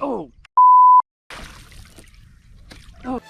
Oh. Oh.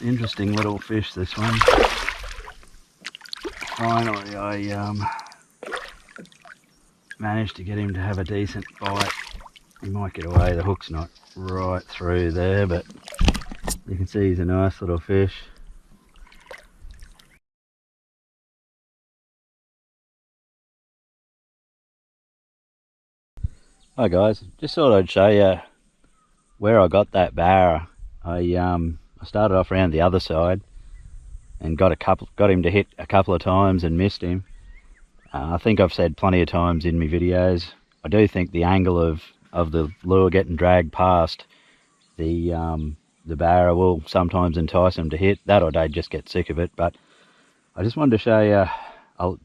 Interesting little fish, this one. Finally I managed to get him to have a decent bite. He might get away, the hook's not right through there, but you can see he's a nice little fish. Hi guys, just thought I'd show you where I got that barra. I started off around the other side and got him to hit a couple of times and missed him. I think I've said plenty of times in my videos, I do think the angle of the lure getting dragged past the barra will sometimes entice them to hit. That or they'd just get sick of it. But I just wanted to show you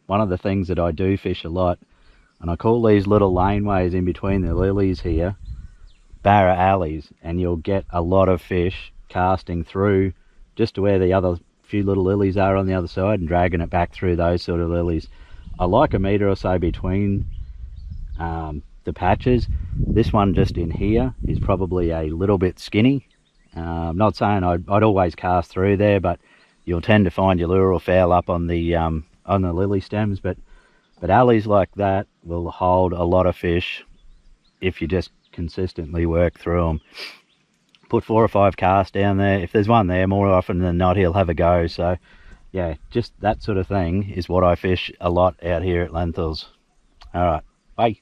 one of the things that I do fish a lot, and I call these little laneways in between the lilies here barra alleys, and you'll get a lot of fish casting through just to where the other few little lilies are on the other side and dragging it back through those sort of lilies. I like a metre or so between the patches. This one just in here is probably a little bit skinny. I'm not saying I'd always cast through there, but you'll tend to find your lure will foul up on the lily stems. But alleys like that will hold a lot of fish if you just consistently work through them. Put 4 or 5 casts down there. If there's one there, more often than not he'll have a go. So yeah, just that sort of thing is what I fish a lot out here at Lenthals. All right, bye.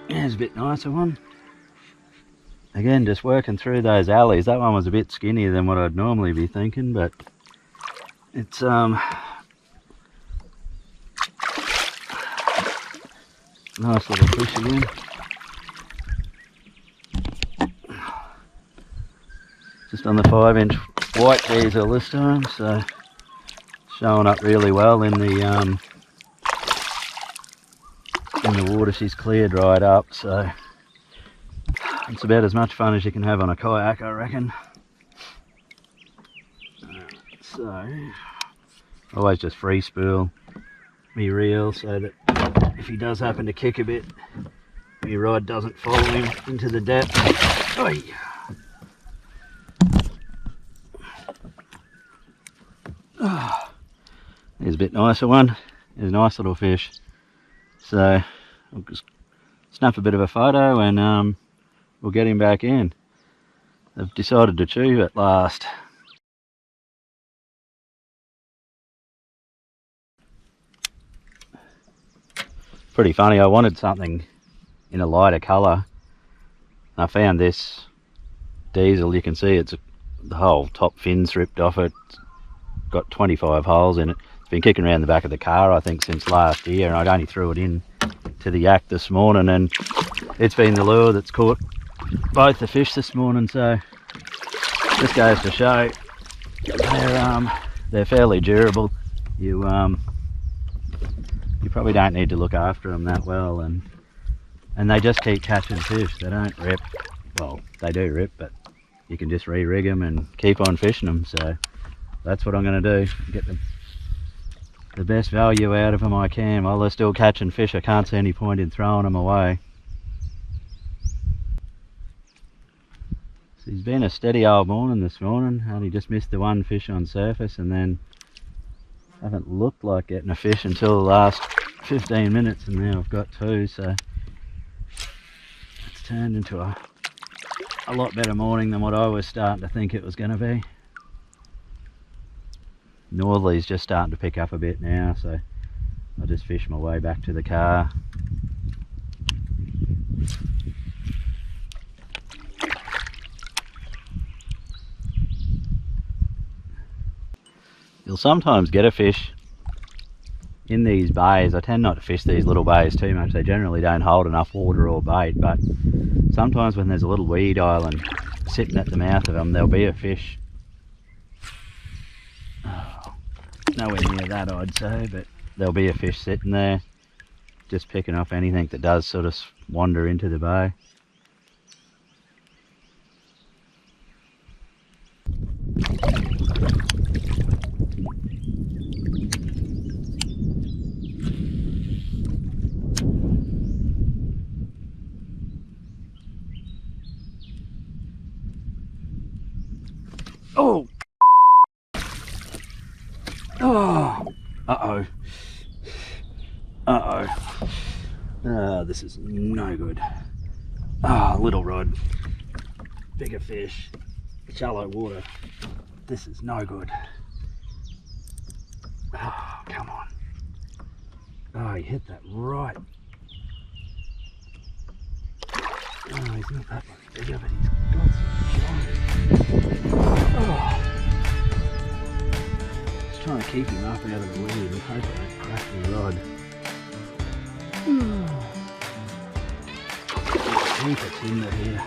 There's a bit nicer one. Again, just working through those alleys. That one was a bit skinnier than what I'd normally be thinking, but it's nice little fish again. Just on the 5-inch white DieZel this time, so showing up really well in the water. She's cleared right up, so it's about as much fun as you can have on a kayak, I reckon. So always just free spool me reel so that if he does happen to kick a bit, my rod doesn't follow him into the depth. Oy. Oh, Here's a bit nicer one. Here's a nice little fish. So I'll just snap a bit of a photo and we'll get him back in. They've decided to chew at last. Pretty funny, I wanted something in a lighter colour. I found this DieZel. You can see the whole top fin's ripped off it. It's got 25 holes in it. It's been kicking around the back of the car I think since last year, and I'd only threw it in to the yak this morning, and it's been the lure that's caught both the fish this morning. So this goes to show they're fairly durable. You probably don't need to look after them that well, and they just keep catching fish. They don't rip. Well, they do rip, but you can just re-rig them and keep on fishing them. So that's what I'm going to do, get the best value out of them I can. While they're still catching fish, I can't see any point in throwing them away. So he's been a steady old morning this morning. Only just missed the one fish on surface, and then haven't looked like getting a fish until the last 15 minutes, and now I've got two. So it's turned into a lot better morning than what I was starting to think it was going to be. Northerly's just starting to pick up a bit now, so I'll just fish my way back to the car. You'll sometimes get a fish in these bays. I tend not to fish these little bays too much. They generally don't hold enough water or bait, but sometimes when there's a little weed island sitting at the mouth of them, there'll be a fish. Oh, nowhere near that, I'd say, but there'll be a fish sitting there just picking off anything that does sort of wander into the bay. Oh! Oh! Uh-oh. Uh-oh. This is no good. Ah, little rod. Bigger fish. Shallow water. This is no good. Oh, come on. Oh, he hit that right. Oh, he's not that much bigger, but he's got some shine. Oh. Just trying to keep him up out of the weed and hope I don't crack the rod. Heap of timber here.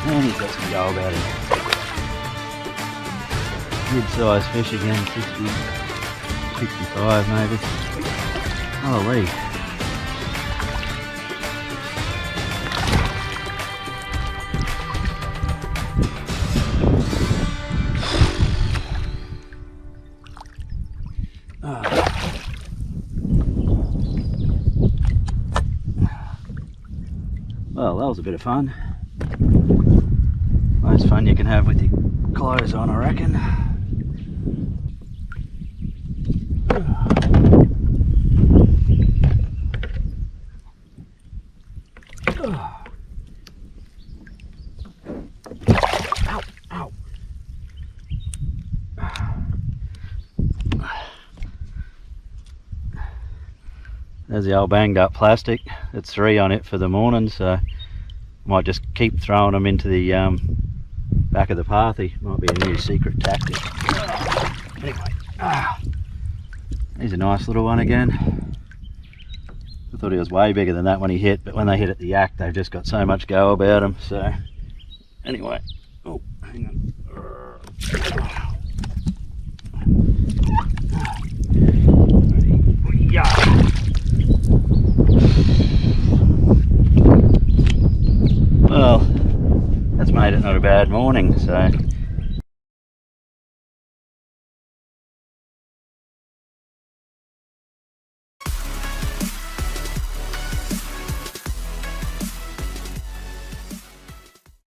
And he's got some go about it. Mid-sized fish again, 60, 65 maybe. Holy. Well, that was a bit of fun. Most fun you can have with your clothes on, I reckon. Ow, ow. There's the old banged up plastic. It's 3 on it for the morning, so might just keep throwing them into the back of the pathy. Might be a new secret tactic. Anyway, he's a nice little one again. I thought he was way bigger than that when he hit, but when they hit at the yak, they've just got so much go about them. So anyway, oh, hang on. Yeah. Well, that's made it not a bad morning. So